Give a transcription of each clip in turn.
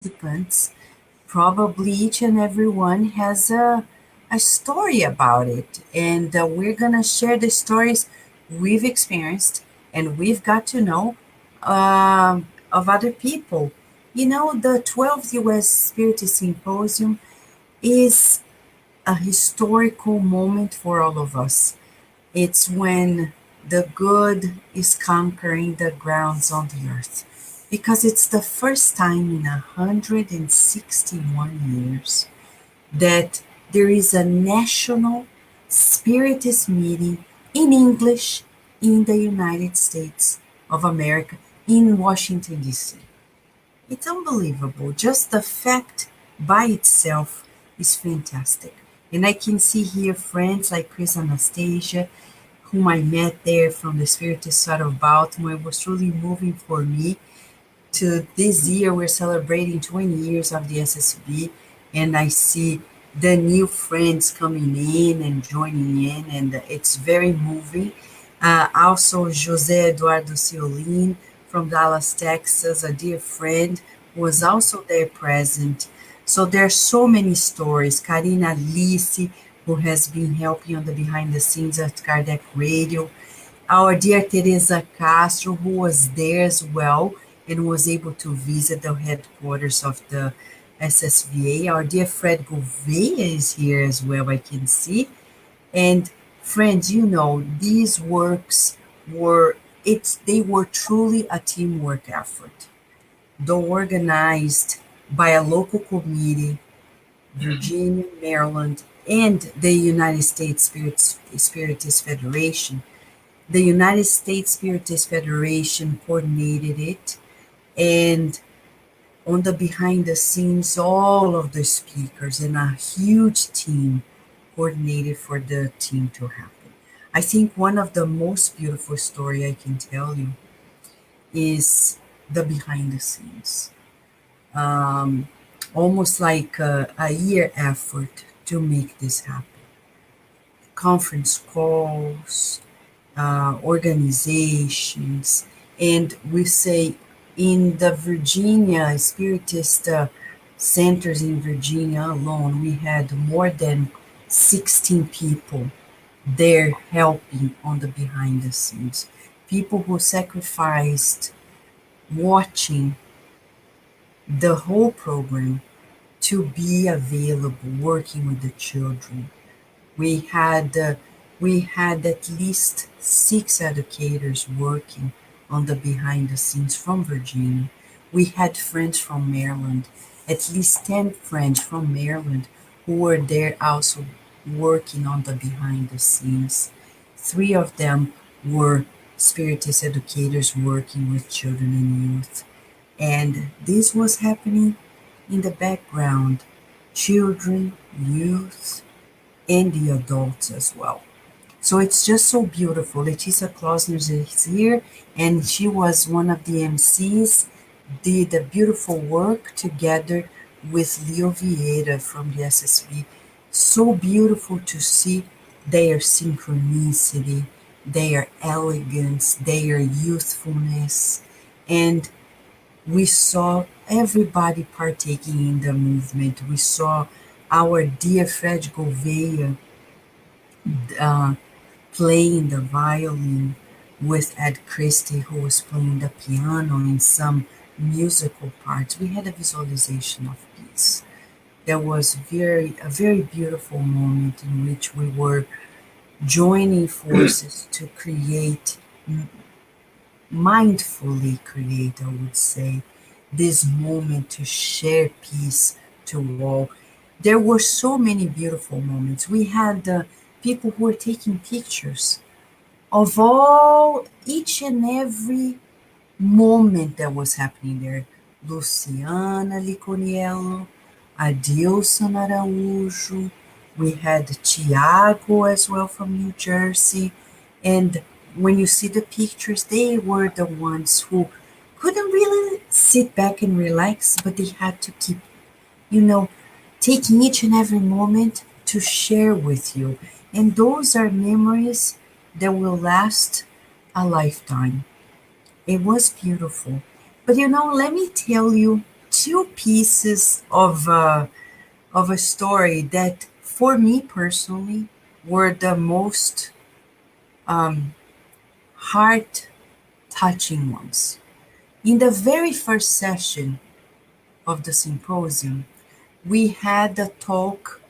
participants, probably each and every one has a story about it. And we're going to share the stories we've experienced and we've got to know of other people. You know, the 12th US Spiritist Symposium is a historical moment for all of us. It's when the good is conquering the grounds on the earth. Because it's the first time in 161 years that there is a national Spiritist meeting in English in the United States of America, in Washington, D.C. It's unbelievable. Just the fact by itself is fantastic. And I can see here friends like Chris Anastasia, whom I met there from the Spiritist side of Baltimore. It was truly moving for me. To this year, we're celebrating 20 years of the SSB, and I see the new friends coming in and joining in, and it's very moving. Also, José Eduardo Ciolin from Dallas, Texas, a dear friend, was also there present. So there are so many stories. Karina Lisi, who has been helping on the behind the scenes at Kardec Radio. Our dear Teresa Castro, who was there as well and was able to visit the headquarters of the SSVA. Our dear Fred Gouveia is here as well, I can see. And friends, you know, these works were they were truly a teamwork effort, though organized by a local committee, Virginia, Maryland, and the United States Spiritist Federation. The United States Spiritist Federation coordinated it, and on the behind the scenes, all of the speakers and a huge team coordinated for the team to happen. I think one of the most beautiful story I can tell you is the behind the scenes. Um, Almost like a year effort to make this happen. Conference calls, organizations, and we say in the Virginia Spiritist centers in Virginia alone, we had more than 16 people there helping on the behind the scenes. People who sacrificed watching the whole program to be available, working with the children. We had uh, we had at least 6 educators working on the behind the scenes from Virginia. We had friends from Maryland, at least 10 friends from Maryland who were there also working on the behind the scenes. 3 of them were Spiritist educators working with children and youth. And this was happening in the background, children, youth, and the adults as well. So it's just so beautiful. Leticia Klausner is here, and she was one of the MCs, did a beautiful work together with Leo Vieira from the SSB. So beautiful to see their synchronicity, their elegance, their youthfulness, and we saw everybody partaking in the movement. We saw our dear Fred Gouveia uh, playing the violin with Ed Christie, who was playing the piano in some musical parts. We had a visualization of peace. There was a very beautiful moment in which we were joining forces to create, mindfully create, I would say, this moment to share peace to all. There were so many beautiful moments. We had people who were taking pictures of all, each and every moment that was happening there. Luciana Liconiello, Adilson Araújo, we had Tiago as well from New Jersey. And when you see the pictures, they were the ones who couldn't really sit back and relax, but they had to keep, you know, taking each and every moment to share with you. And those are memories that will last a lifetime. It was beautiful. But let me tell you two pieces of a story that, for me personally, were the most um, heart touching ones. In the very first session of the symposium, we had a talk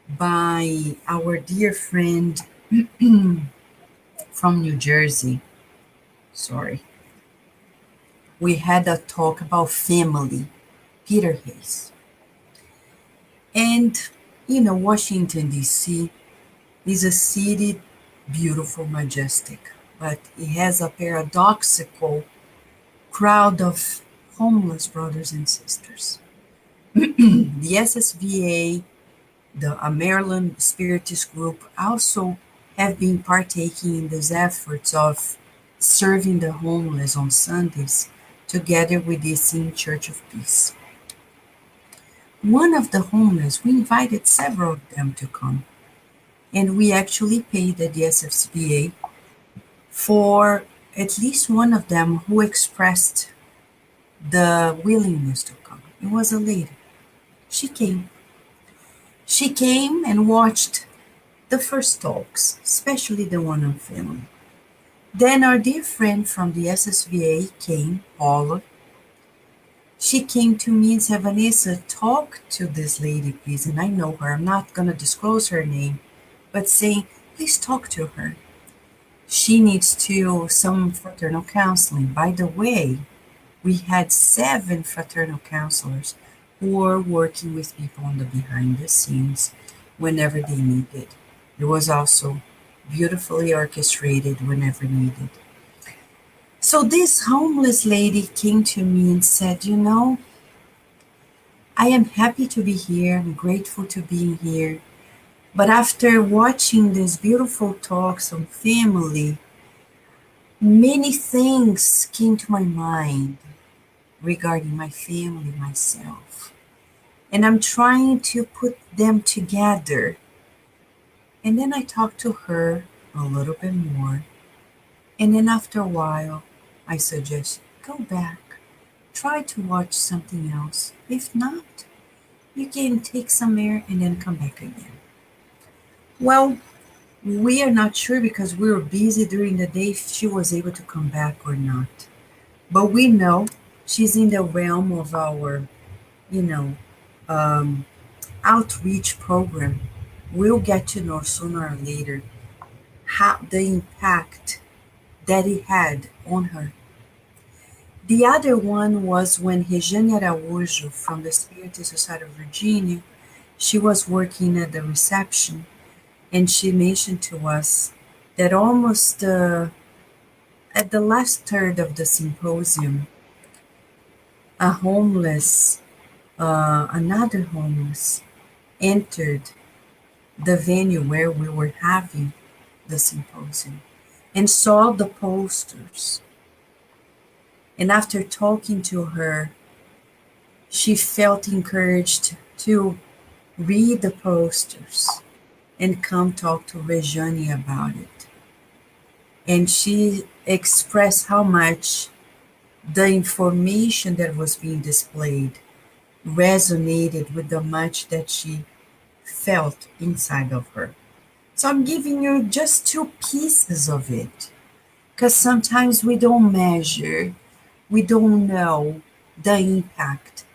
by our dear friend from New Jersey. Sorry. We had a talk about family, Peter Hayes. And, Washington, D.C. is a city, beautiful, majestic, but it has a paradoxical crowd of homeless brothers and sisters. The SSVA, the Maryland Spiritist group, also have been partaking in these efforts of serving the homeless on Sundays together with the Essene Church of Peace. One of the homeless, we invited several of them to come, and we actually paid at the SSVA for at least one of them who expressed the willingness to come. It was a lady. She came. She came and watched the first talks, especially the one on family. Then our dear friend from the SSVA came, Paula. She came to me and said, Vanessa, talk to this lady, please. And I know her. I'm not going to disclose her name, but saying, please talk to her. She needs some fraternal counseling. By the way, we had 7 fraternal counselors who were working with people on the behind the scenes whenever they needed. It was also beautifully orchestrated whenever needed. So this homeless lady came to me and said, I am happy to be here. I'm grateful to be here. But after watching these beautiful talks on family, many things came to my mind regarding my family, myself. And I'm trying to put them together. And then I talked to her a little bit more. And then after a while, I suggest, go back, try to watch something else. If not, you can take some air and then come back again. Well, we are not sure because we were busy during the day if she was able to come back or not. But we know she's in the realm of our, um, outreach program. We'll get to know sooner or later how the impact that it had on her. The other one was when Regiane Araújo from the Spiritist Society of Virginia, she was working at the reception, and she mentioned to us that almost at the last third of the symposium, another homeless entered the venue where we were having the symposium and saw the posters. And after talking to her, she felt encouraged to read the posters and come talk to Regiane about it. And she expressed how much the information that was being displayed resonated with the much that she felt inside of her. So I'm giving you just 2 pieces of it, because sometimes we don't measure, we don't know the impact.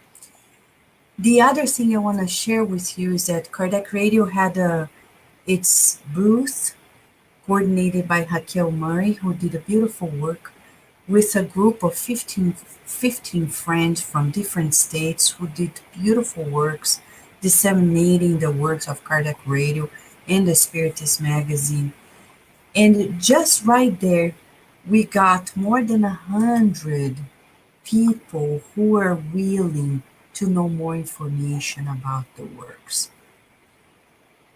The other thing I want to share with you is that Kardec Radio had its booth coordinated by Raquel Murray, who did a beautiful work with a group of 15 friends from different states who did beautiful works, disseminating the works of Kardec Radio and the Spiritist magazine. And just right there, we got more than 100 people who are willing to know more information about the works.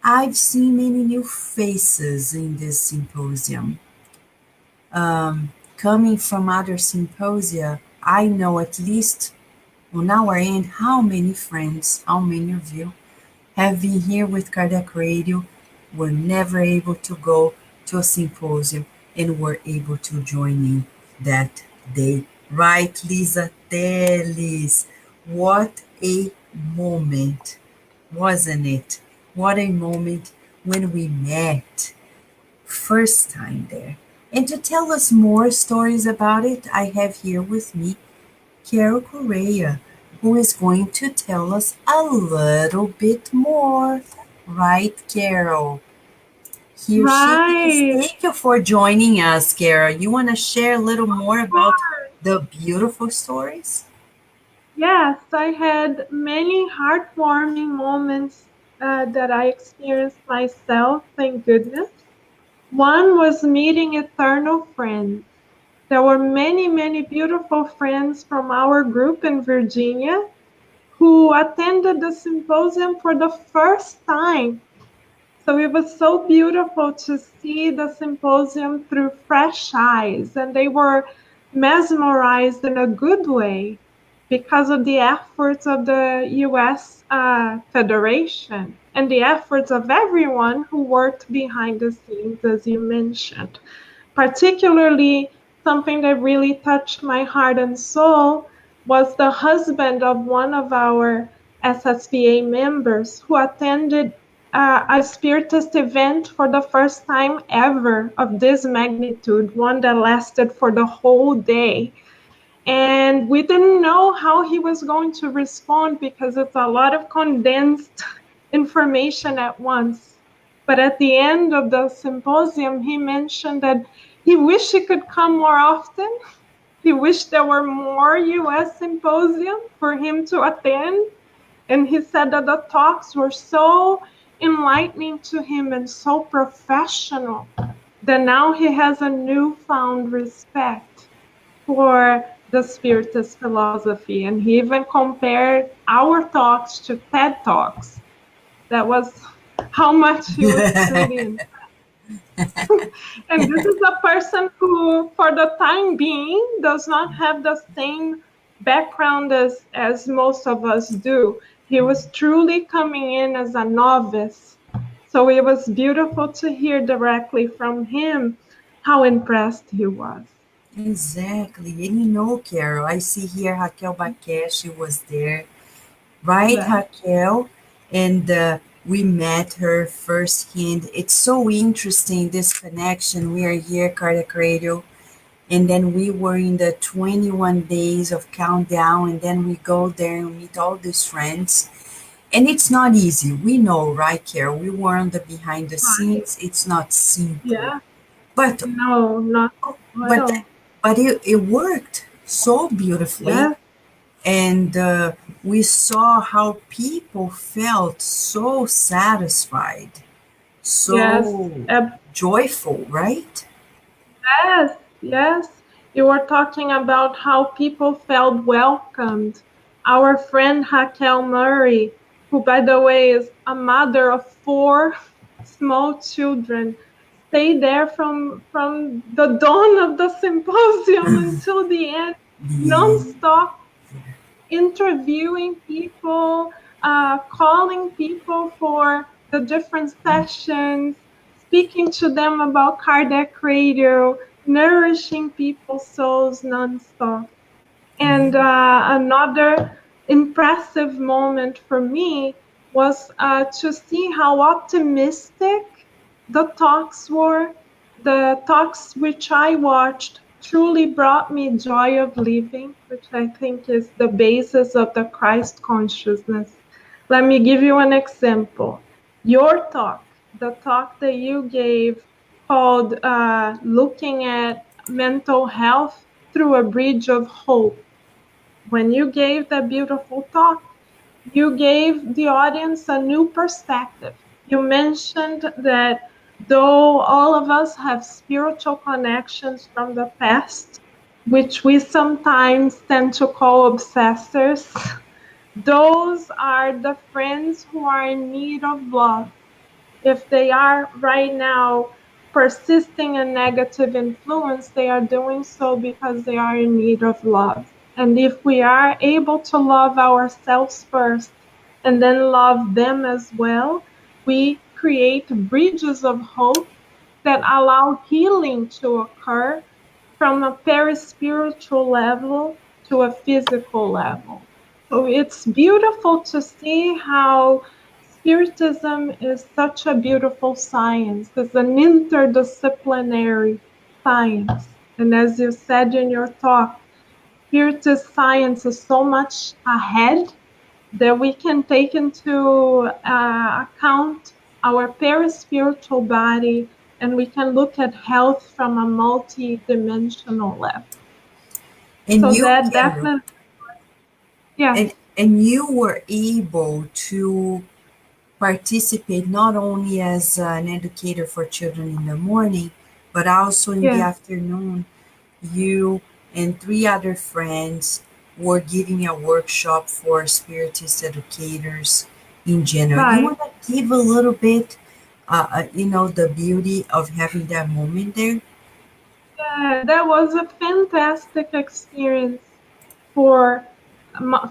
I've seen many new faces in this symposium. Coming from other symposia, I know at least on our end how many friends, how many of you have been here with Kardec Radio, were never able to go to a symposium and were able to join in that day. Right, Lisa Teles? What a moment, wasn't it? What a moment when we met first time there. And to tell us more stories about it, I have here with me Carol Correa, who is going to tell us a little bit more. Right, Carol? Here she is. Right. Thank you for joining us, Carol. You want to share a little more about Sure. the beautiful stories? Yes, I had many heartwarming moments that I experienced myself, thank goodness. One was meeting eternal friends. There were many, many beautiful friends from our group in Virginia who attended the symposium for the first time. So it was so beautiful to see the symposium through fresh eyes, and they were mesmerized in a good way because of the efforts of the US Federation and the efforts of everyone who worked behind the scenes, as you mentioned. Particularly, something that really touched my heart and soul was the husband of one of our SSVA members who attended a Spiritist event for the first time ever of this magnitude, one that lasted for the whole day. And we didn't know how he was going to respond because it's a lot of condensed information at once. But at the end of the symposium, he mentioned that he wished he could come more often. He wished there were more US symposium for him to attend. And he said that the talks were so enlightening to him and so professional that now he has a newfound respect for the Spiritist philosophy. And he even compared our talks to TED Talks. That was how much he was truly impressed. And this is a person who, for the time being, does not have the same background as most of us do. He was truly coming in as a novice. So it was beautiful to hear directly from him how impressed he was. Exactly. And you know, Carol, I see here Raquel Bakeshi was there, right, Yes. Raquel? And we met her firsthand. It's so interesting, this connection. We are here, Cardiac Radio, and then we were in the 21 days of countdown, and then we go there and meet all these friends. And it's not easy. We know, right, Carol? We were on the behind the Right. scenes. It's not simple. Yeah. But No, not at but all. but it worked so beautifully, Yes. and we saw how people felt so satisfied, Yes. so joyful, right? Yes, yes. You were talking about how people felt welcomed. Our friend Raquel Murray, who, by the way, is a mother of four small children, stayed there from the dawn of the symposium until the end, The nonstop, interviewing people, calling people for the different sessions, speaking to them about cardiac radio, nourishing people's souls nonstop. And another impressive moment for me was to see how optimistic the talks were. The talks which I watched truly brought me joy of living, which I think is the basis of the Christ consciousness. Let me give you an example. Your talk, the talk that you gave called Looking at Mental Health Through a Bridge of Hope, when you gave that beautiful talk, you gave the audience a new perspective. You mentioned that though all of us have spiritual connections from the past, which we sometimes tend to call obsessors, those are the friends who are in need of love. If they are right now persisting in negative influence, they are doing so because they are in need of love. And if we are able to love ourselves first and then love them as well, we create bridges of hope that allow healing to occur from a perispiritual level to a physical level. So it's beautiful to see how Spiritism is such a beautiful science. It's an interdisciplinary science. And as you said in your talk, Spiritist science is so much ahead that we can take into account our perispiritual body, and we can look at health from a multi-dimensional level. And So you, that Carol, definitely, yes, and you were able to participate not only as an educator for children in the morning, but also in the yes, afternoon. You and three other friends were giving a workshop for Spiritist educators in general. You right. want to give a little bit, the beauty of having that moment there? Yeah, that was a fantastic experience for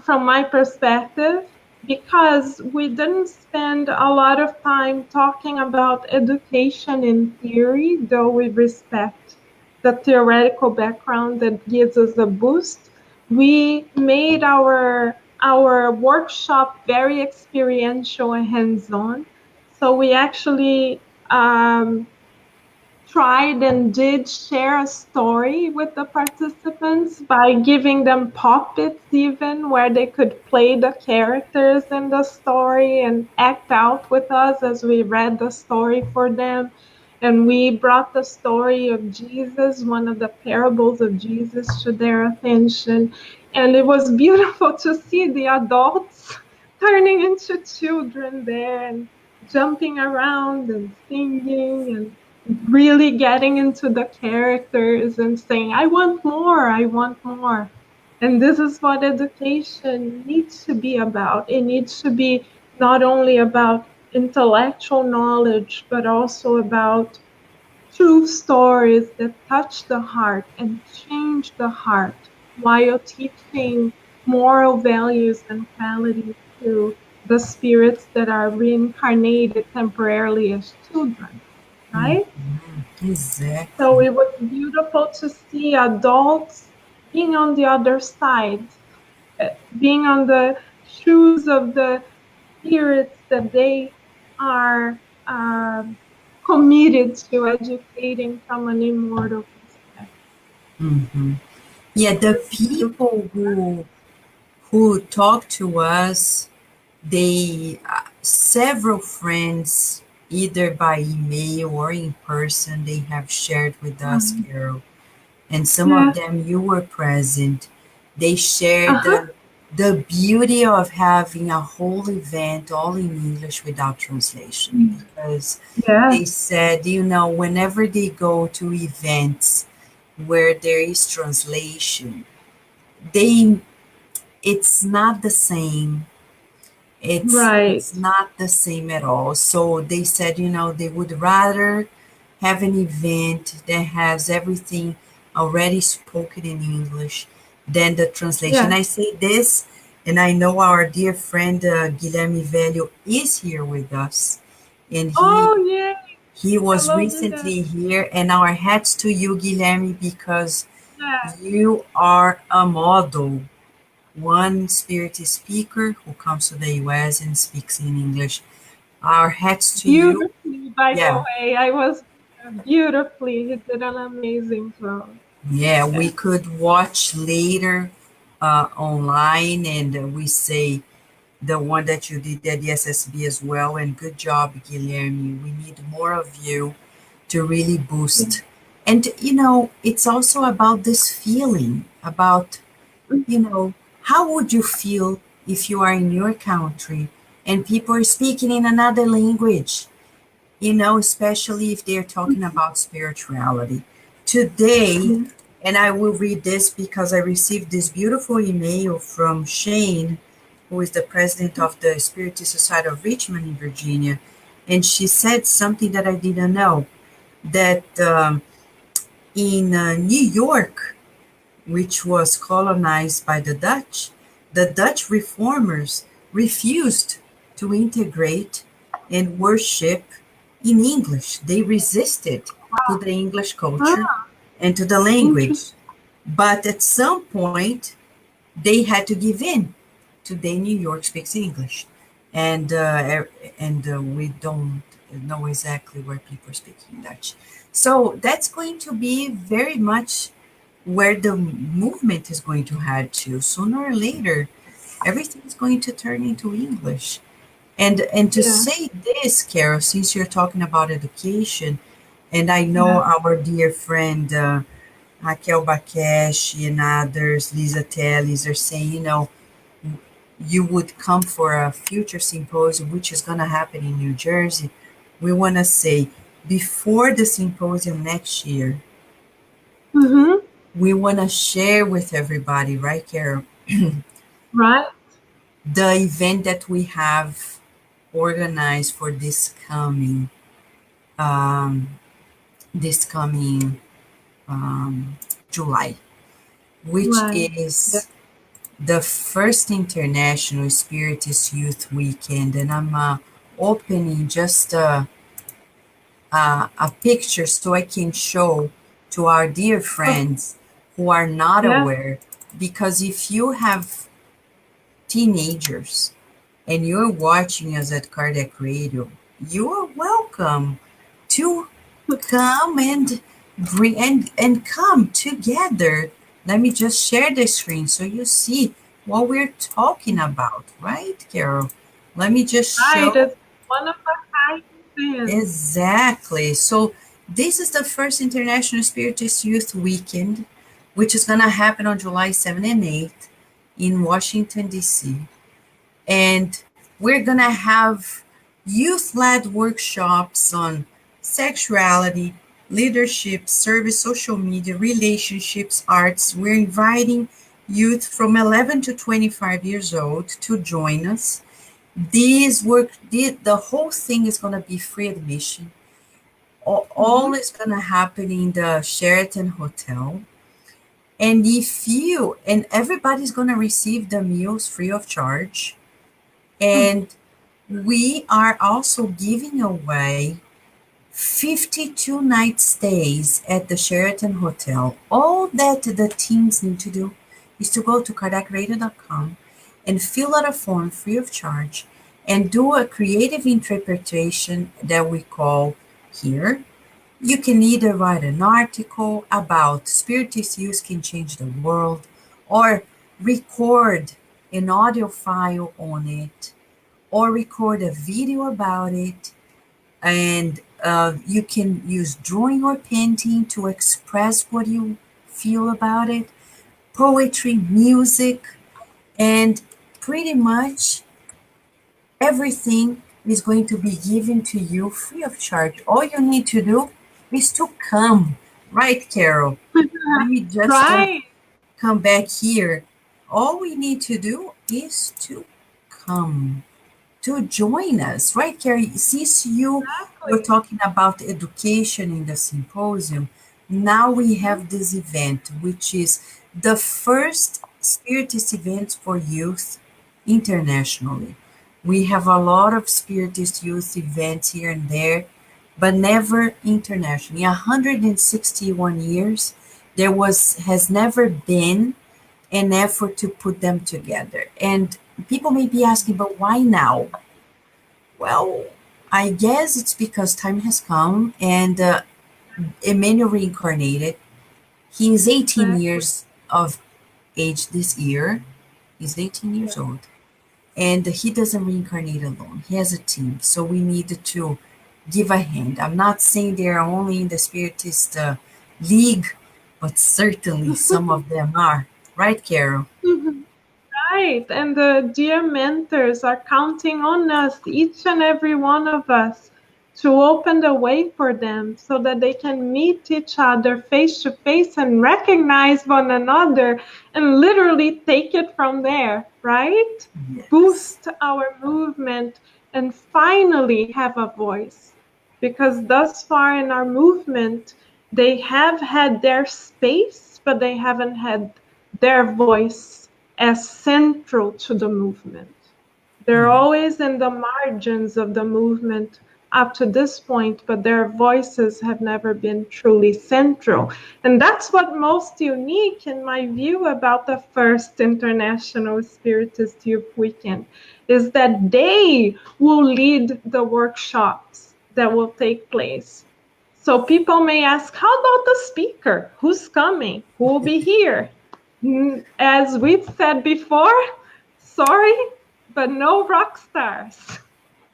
from my perspective, because we didn't spend a lot of time talking about education in theory, though we respect the theoretical background that gives us a boost. We made our workshop very experiential and hands-on. So we actually tried and did share a story with the participants by giving them puppets, even where they could play the characters in the story and act out with us as we read the story for them. And we brought the story of Jesus, one of the parables of Jesus, to their attention. And it was beautiful to see the adults turning into children there and jumping around and singing and really getting into the characters and saying, I want more. And this is what education needs to be about. It needs to be not only about intellectual knowledge, but also about true stories that touch the heart and change the heart while teaching moral values and qualities to the spirits that are reincarnated temporarily as children, Mhm. right? So Exactly. it was beautiful to see adults being on the other side, being on the shoes of the spirits that they are committed to educating from an immortal perspective. Hmm. Yeah, It the was beautiful. people who talk to us, they several friends, either by email or in person, they have shared with us, Carol, and some of Yes. them you were present. They shared Uh-huh. the beauty of having a whole event all in English without translation, because they Yes. said, whenever they go to events where there is translation, they it's not the same. It's Right. not the same at all. So they said, they would rather have an event that has everything already spoken in English than the translation. Yes. I say this, and I know our dear friend Guilherme Velho is here with us, and Oh, yay. he was Hello, Guilherme. recently here. And our hats to you, Guilherme, because Yes. you are a model, one Spiritist speaker who comes to the US and speaks in English. Our hats to you. Beautifully, by the Yeah, way. I was beautifully. He did an amazing job. yeah, we Yes. could watch later online, and we say the one that you did at the SSB as well. And good job, Guilherme. We need more of you to really Yes. boost. And, it's also about this feeling about, how would you feel if you are in your country and people are speaking in another language? Especially if they're talking about spirituality. Today, Mhm. and I will read this because I received this beautiful email from Shane, who is the president of the Spiritist Society of Richmond in Virginia. And she said something that I didn't know, that in New York, which was colonized by the Dutch reformers refused to integrate and worship in English. They resisted to the English culture Ah, and to the language. interesting. But at some point, they had to give in. today New York speaks English, and we don't know exactly where people are speaking Dutch. So that's going to be very much where the movement is going to head to. Sooner or later, everything is going to turn into English. And to Yeah. say this, Carol, since you're talking about education, and I know Yeah. our dear friend Raquel Bakesh and others, Lisa Telles, are saying, you would come for a future symposium, which is going to happen in New Jersey. We want to say, before the symposium next year, Mm-hmm. we want to share with everybody, right, Carol, Right. the event that we have organized for um, this coming July, which Right. Yeah. is the first International Spiritist Youth Weekend, and I'm opening just a picture so I can show to our dear Oh, friends who are not yeah. aware. Because if you have teenagers and you're watching us at Cardiac Radio, you are welcome to come and bring and come together. Let me just share the screen so you see what we're talking about, right, Carol? Let me just Right. show It's one of a kind events. exactly. So this is the first International Spiritist Youth Weekend, which is going to happen on July 7th and 8th in Washington, D.C. And we're going to have youth-led workshops on sexuality, leadership, service, social media, relationships, arts. We're inviting youth from 11 to 25 years old to join us. The whole thing is going to be free admission. All Mm-hmm. is going to happen in the Sheraton Hotel. And if you, and everybody's going to receive the meals free of charge. And we are also giving away 52 night stays at the Sheraton Hotel. All that the teams need to do is to go to cardiacradio.com and fill out a form free of charge and do a creative interpretation that we call here. You can either write an article about Spiritist use can change the world or record an audio file on it or record a video about it. And you can use drawing or painting to express what you feel about it, poetry, music, and pretty much everything is going to be given to you free of charge. All you need to do is to come, right, Carol? Let me just Right. come back here. All we need to do is to come, to join us, right, Carrie? Since you were Exactly. talking about education in the symposium, now we Mhm. have this event, which is the first Spiritist event for youth internationally. We have a lot of Spiritist youth events here and there, but never internationally. In 161 years, there has never been an effort to put them together. And people may be asking, but why now? Well, I guess it's because time has come and Emmanuel reincarnated. He is 18 Exactly. years of age this year. He's 18 years Yeah. old. And he doesn't reincarnate alone. He has a team. So we need to give a hand. I'm not saying they're only in the Spiritist league, but certainly some of them are. Right, Carol? Right, and the dear mentors are counting on us, each and every one of us, to open the way for them so that they can meet each other face to face and recognize one another and literally take it from there, right? Yes. Boost our movement and finally have a voice. Because thus far in our movement, they have had their space, but they haven't had their voice as central to the movement. They're Yeah. always in the margins of the movement, up to this point, but their voices have never been truly central. And that's what most unique, in my view, about the first International Spiritist Youth Weekend, is that they will lead the workshops that will take place. So people may ask, how about the speaker? Who's coming? Who will be here? As we've said before, sorry, but no rock stars,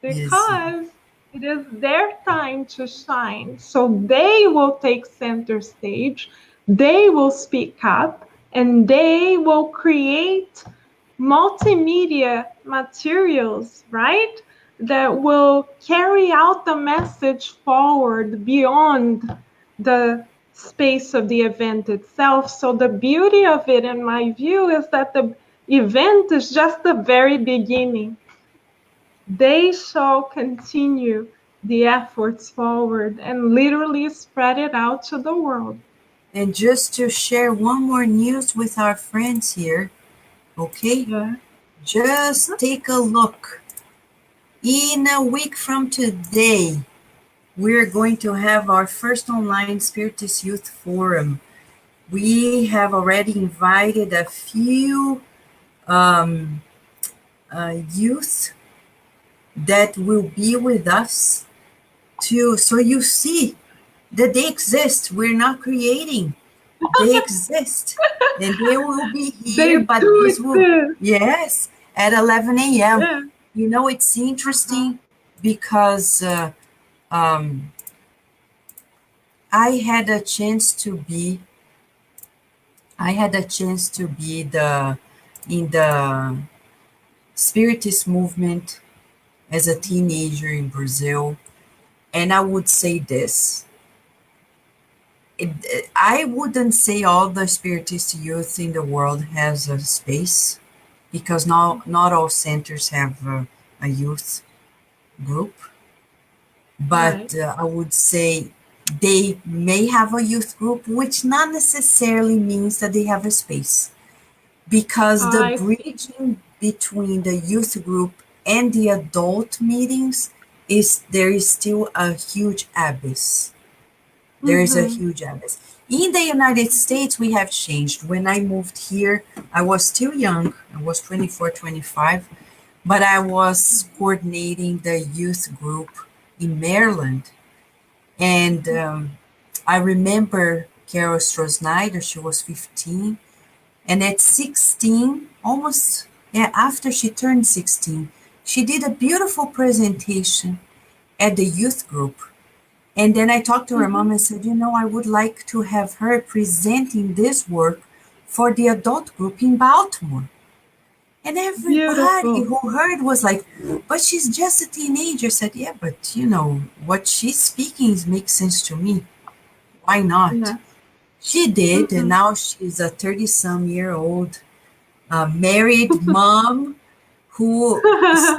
Yes. because it is their time to shine. So they will take center stage, they will speak up, and they will create multimedia materials, right? That will carry out the message forward beyond the space of the event itself. So the beauty of it, in my view, is that the event is just the very beginning. They shall continue the efforts forward and literally spread it out to the world. And just to share one more news with our friends here, okay? Yeah. Just take a look. In a week from today, we're going to have our first online Spiritist Youth Forum. We have already invited a few youth that will be with us so you see that they exist. We're not creating. They exist. And they will be here, They but do this will, exist. yes, at 11 a.m. Yeah. You know, it's interesting because I had a chance to be in the Spiritist movement as a teenager in Brazil. And I would say this. I wouldn't say all the Spiritist youth in the world has a space, because not all centers have a youth group. Right. But I would say they may have a youth group, which not necessarily means that they have a space, because the I see. bridging between the youth group and the adult meetings there is still a huge abyss. There is a Mm-hmm. huge abyss. In the United States, we have changed. When I moved here, I was still young. I was 24, 25, but I was coordinating the youth group in Maryland. And I remember Carol Stroh-Snyder, she was 15. And at 16, almost, yeah, after she turned 16, she did a beautiful presentation at the youth group. And then I talked to her Mm-hmm. mom and said, I would like to have her presenting this work for the adult group in Baltimore. And everybody Beautiful. who heard was like, but she's just a teenager. I said, yeah, but what she's speaking makes sense to me. Why not? Yes. She did, and Mm-hmm. now she's a 30-some-year-old married mom who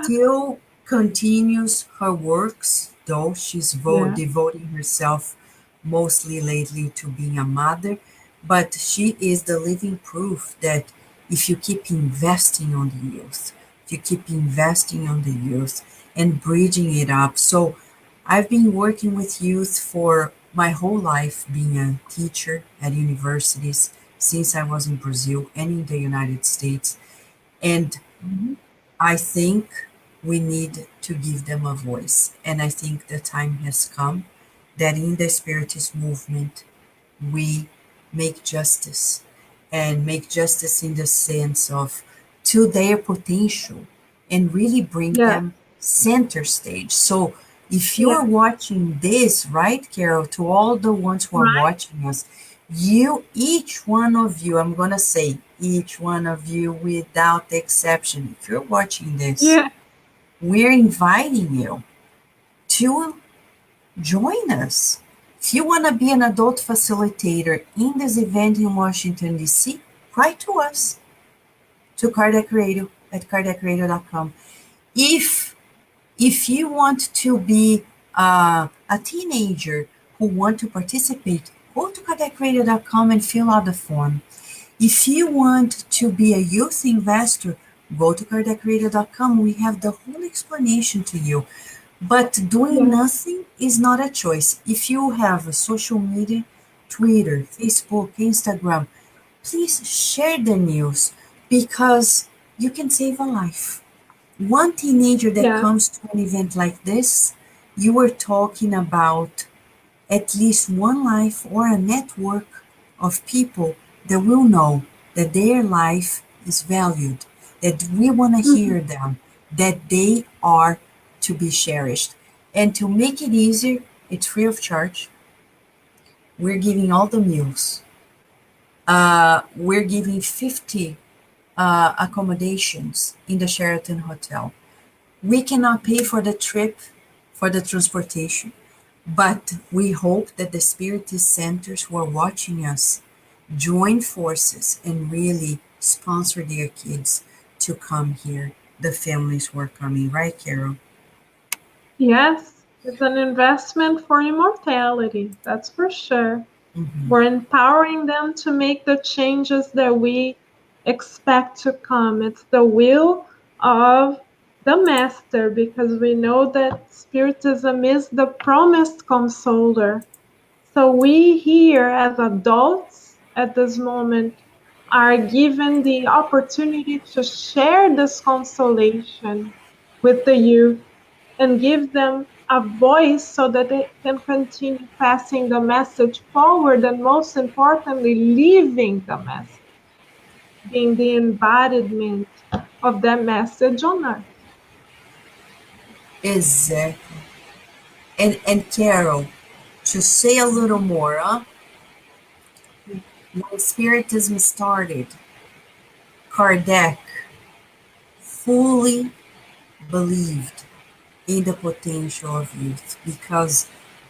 still continues her works, though she's Yeah. devoting herself mostly lately to being a mother. But she is the living proof that if you keep investing on the youth, if you keep investing on the youth and bridging it up. So I've been working with youth for my whole life, being a teacher at universities since I was in Brazil and in the United States. And Mhm. I think we need to give them a voice. And I think the time has come that in the Spiritist movement, we make justice, and make justice in the sense of to their potential and really bring Yes. them center stage. So if you're Yes. watching this, right, Carol, to all the ones who are Right. watching us, each one of you, I'm going to say each one of you without exception, if you're watching this, Yeah. we're inviting you to join us. If you want to be an adult facilitator in this event in Washington, D.C., write to us, to Cardiac Radio at cardiacradio.com. If you want to be a teenager who want to participate, go to cardiacradio.com and fill out the form. If you want to be a youth investor, go to cardiacradio.com. We have the whole explanation to you. But doing Yes. nothing is not a choice. If you have a social media, Twitter, Facebook, Instagram, please share the news because you can save a life. One teenager that Yes. comes to an event like this, you are talking about at least one life or a network of people that will know that their life is valued, that we want to Mhm. hear them, that they are to be cherished. And to make it easier, it's free of charge. We're giving all the meals. We're giving 50 accommodations in the Sheraton Hotel. We cannot pay for the trip, for the transportation, but we hope that the Spiritist centers who are watching us join forces and really sponsor their kids to come here, the families who are coming, right, Carol? Yes. It's an investment for immortality, that's for sure. Hmm. We're empowering them to make the changes that we expect to come. It's the will of the Master because we know that Spiritism is the promised consoler. So we here as adults at this moment are given the opportunity to share this consolation with the youth and give them a voice so that they can continue passing the message forward and most importantly living the message, being the embodiment of that message on earth. Exactly. And Carol, to say a little more, when Spiritism started, Kardec fully believed in the potential of youth because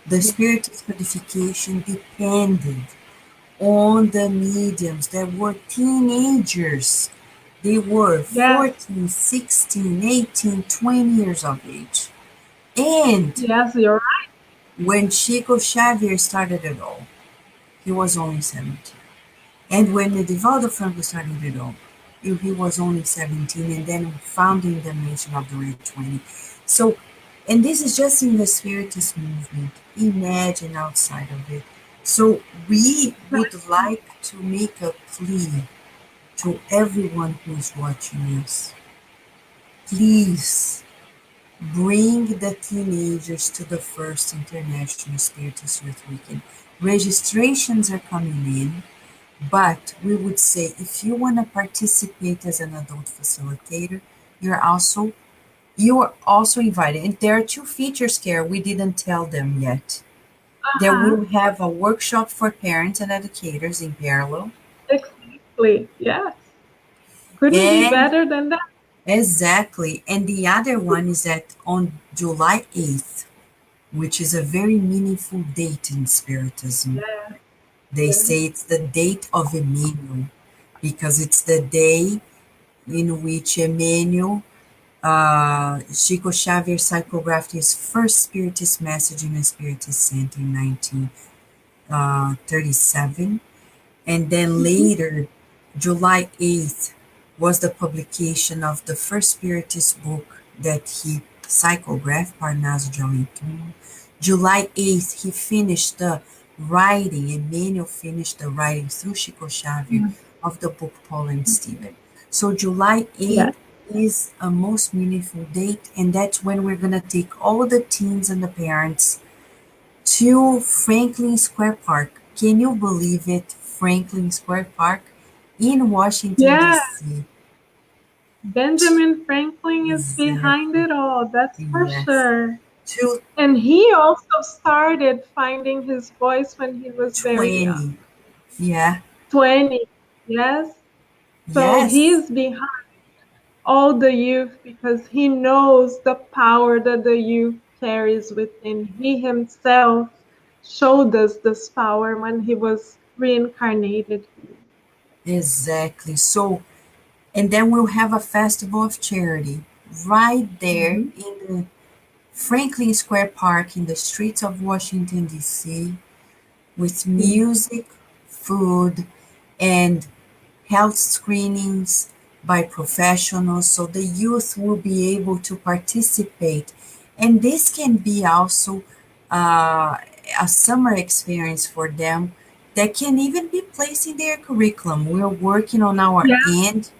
the Spiritist codification depended on the mediums that were teenagers. They were Yes, 14, 16, 18, 20 years of age. And yes, you're right. when Chico Xavier started it all, he was only 17. And when Edivaldo Franco started it all, he was only 17 and then founding the Nation of the Red 20. So, and this is just in the Spiritist movement. Imagine outside of it. So, we would like to make a plea to everyone who's watching us. Please bring the teenagers to the first International Spiritist Youth Weekend. Registrations are coming in. But we would say if you want to participate as an adult facilitator, you're also you are also invited. And there are two features, Care, we didn't tell them yet. There Uh-huh. will have a workshop for parents and educators in parallel. Exactly. Yes. Couldn't be And better than that. exactly. And the other one is that on July 8th, which is a very meaningful date in Spiritism. Yes, They yes. say it's the date of Emmanuel because it's the day in which Emmanuel, Chico Xavier psychographed his first Spiritist message in a Spiritist center in 1937. And then Mhm. later, July 8th, was the publication of the first Spiritist book that he psychographed, Parnaso de Alentum. July 8th, he finished the writing, Emmanuel finished the writing through Chico Xavier Yes, of the book Paul and Stephen. So July yes. 8th is a most meaningful date, and that's when we're going to take all the teens and the parents to Franklin Square Park. Can you believe it? Franklin Square Park in Washington, Yeah, D.C. Benjamin Franklin is behind Exactly. it all, that's for Yes. sure. To And he also started finding his voice when he was very young. 20. Yeah. 20, yes? So Yes. he's behind all the youth because he knows the power that the youth carries within. He himself showed us this power when he was reincarnated here. Exactly. So, and then we'll have a festival of charity right there Mhm. in the Franklin Square Park in the streets of Washington, D.C., with Yeah. music, food, and health screenings by professionals so the youth will be able to participate And this can be also a summer experience for them that can even be placed in their curriculum. We're working on our Yeah. end.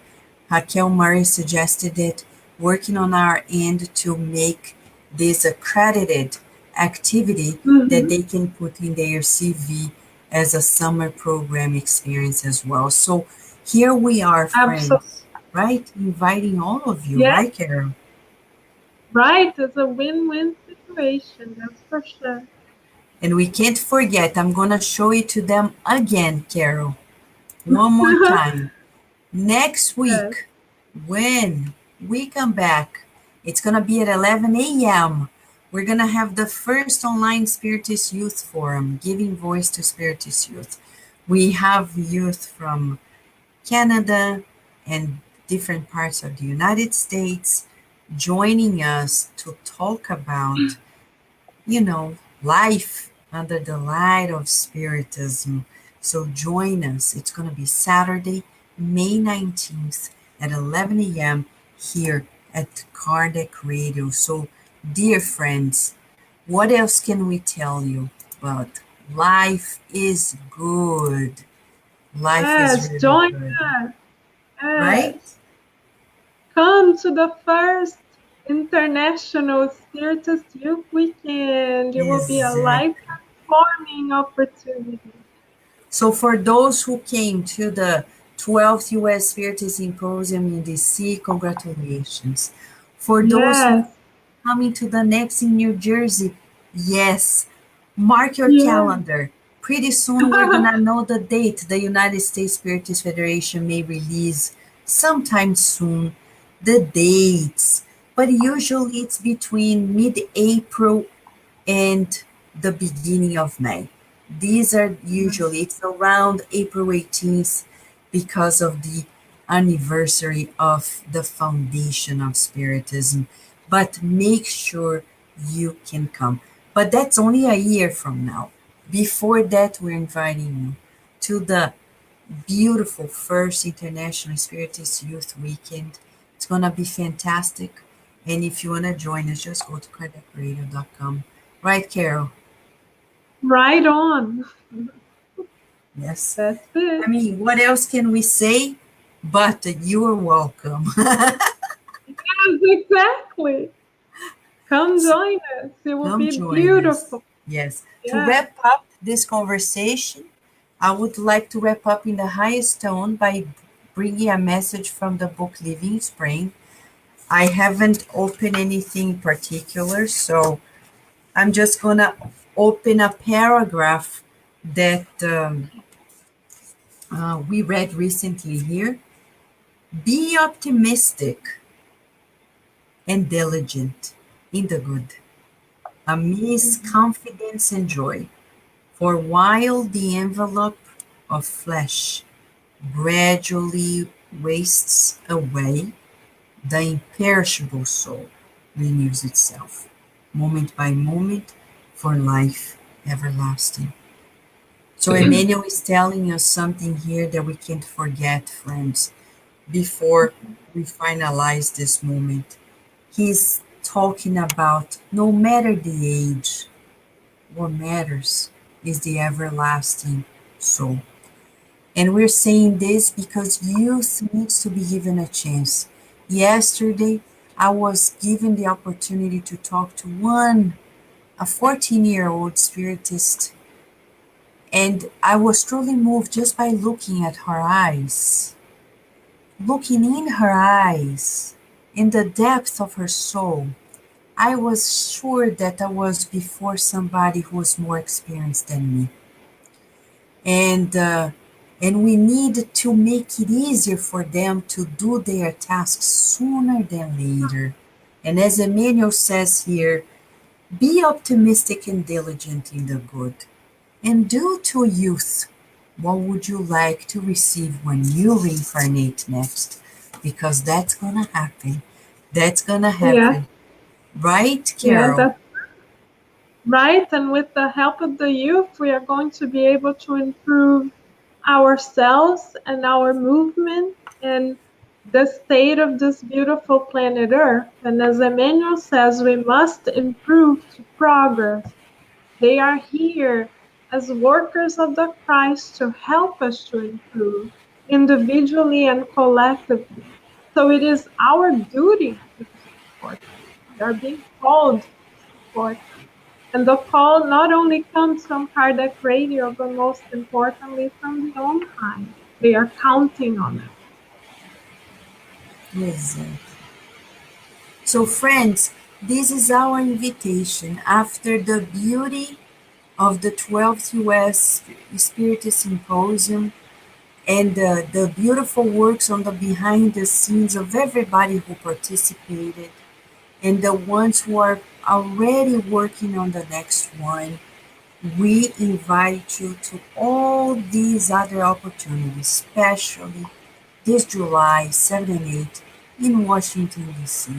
Raquel Murray suggested it, working on our end to make this accredited activity that Mm-hmm. they can put in their CV as a summer program experience as well. So here we are, Absolutely. friends, right? Inviting all of you, Yeah. right, Carol? Right. It's a win-win situation. That's for sure. And we can't forget, I'm going to show it to them again, Carol, one more time. Next Yes. week, when we come back, it's going to be at 11 a.m. We're going to have the first online Spiritist Youth Forum, giving voice to Spiritist youth. We have youth from Canada and different parts of the United States joining us to talk about, life under the light of Spiritism. So join us. It's going to be Saturday, May 19th at 11 a.m. here at Kardec Radio. So, dear friends, what else can we tell you? But life is good. Life is Yes. really Join good, us. right? Yes. Come to the first International Spiritist Youth Weekend. It will be a life Exactly. transforming opportunity. So for those who came to the 12th U.S. Spiritist Symposium in D.C., congratulations. For those who are Yes. coming to the next in New Jersey, yes, mark your Yes. calendar. Pretty soon we're going to know the date the United States Spiritist Federation may release sometime soon the dates. But usually it's between mid-April and the beginning of May. These are usually, it's around April 18th because of the anniversary of the foundation of Spiritism. But make sure you can come. But that's only a year from now. Before that, we're inviting you to the beautiful first International Spiritist Youth Weekend. It's going to be fantastic. And if you want to join us, just go to cardiacradio.com. Right, Carol? Right on. Yes. That's I it. mean, what else can we say? But you are welcome. Yes, exactly. Come So join us. It will come be join us. beautiful. Yes. To Yeah. wrap up this conversation, I would like to wrap up in the highest tone by bringing a message from the book Living Spring. I haven't opened anything particular, so I'm just gonna open a paragraph that we read recently here. Be optimistic and diligent in the good, amidst Mhm. confidence and joy. For while the envelope of flesh gradually wastes away, the imperishable soul renews itself, moment by moment, for life everlasting. So Emmanuel is telling us something here that we can't forget, friends, before we finalize this moment. He's talking about no matter the age, what matters is the everlasting soul. And we're saying this because youth needs to be given a chance. Yesterday, I was given the opportunity to talk to a 14-year-old spiritist, and I was truly moved just by looking at her eyes, looking in her eyes, in the depth of her soul. I was sure that I was before somebody who was more experienced than me. And we need to make it easier for them to do their tasks sooner than later. And as Emmanuel says here, be optimistic and diligent in the good. And do to youth what would you like to receive when you reincarnate next? Because that's gonna happen. That's gonna Yeah. happen. Right, Yeah, Carol? that's right. And with the help of the youth, we are going to be able to improve ourselves and our movement and the state of this beautiful planet Earth. And as Emmanuel says, we must improve to progress. They are here as workers of the Christ to help us to improve individually and collectively. So it is our duty to support them. We are being called to support them. And the call not only comes from Kardec Radio, but most importantly from the On High. They are counting on us. Exactly. So, friends, this is our invitation after the beauty of the 12th U.S. Spiritist Symposium and the beautiful works on the behind the scenes of everybody who participated and the ones who are already working on the next one. We invite you to all these other opportunities, especially this July 7 and 8 in Washington, D.C.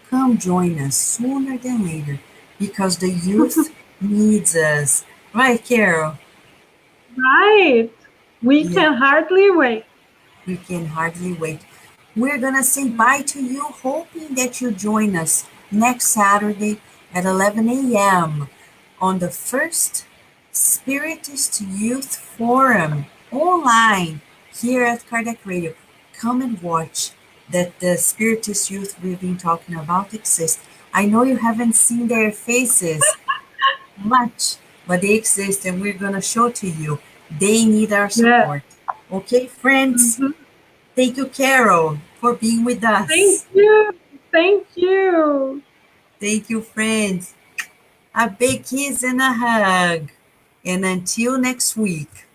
Come join us sooner than later because the youth needs us. Right, Carol? Right. We Yeah, can hardly wait. we can hardly wait. We're going to say bye to you, hoping that you join us next Saturday at 11 a.m. on the first Spiritist Youth Forum online here at Kardec Radio. Come and watch that the Spiritist youth we've been talking about exist. I know you haven't seen their faces much, but they exist and we're going to show to you. They need our Yes. support. Okay, friends? Mhm. Thank you, Carol, for being with Thank us. you. Thank you. Thank you, friends. A big kiss and a hug. And until next week.